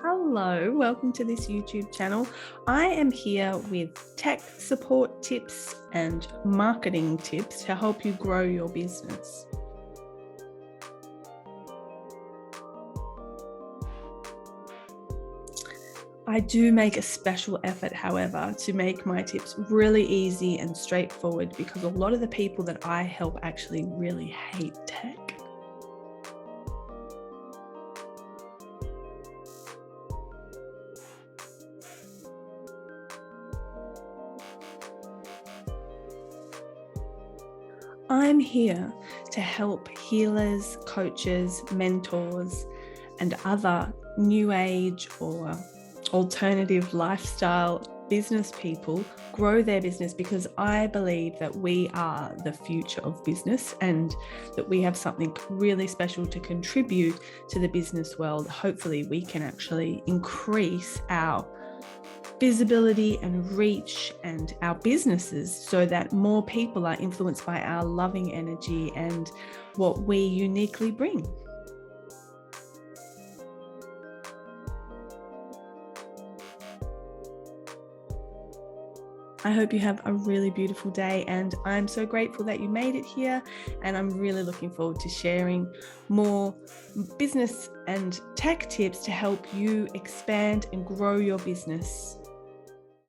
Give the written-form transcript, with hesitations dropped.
Hello, welcome to this YouTube channel. I am here with tech support tips and marketing tips to help you grow your business. I do make a special effort, however, to make my tips really easy and straightforward because a lot of the people that I help actually really hate tech. I'm here to help healers, coaches, mentors, and other new age or alternative lifestyle business people grow their business because I believe that we are the future of business and that we have something really special to contribute to the business world. Hopefully, we can actually increase our visibility and reach and our businesses so that more people are influenced by our loving energy and what we uniquely bring. I hope you have a really beautiful day, and I'm so grateful that you made it here, and I'm really looking forward to sharing more business and tech tips to help you expand and grow your business.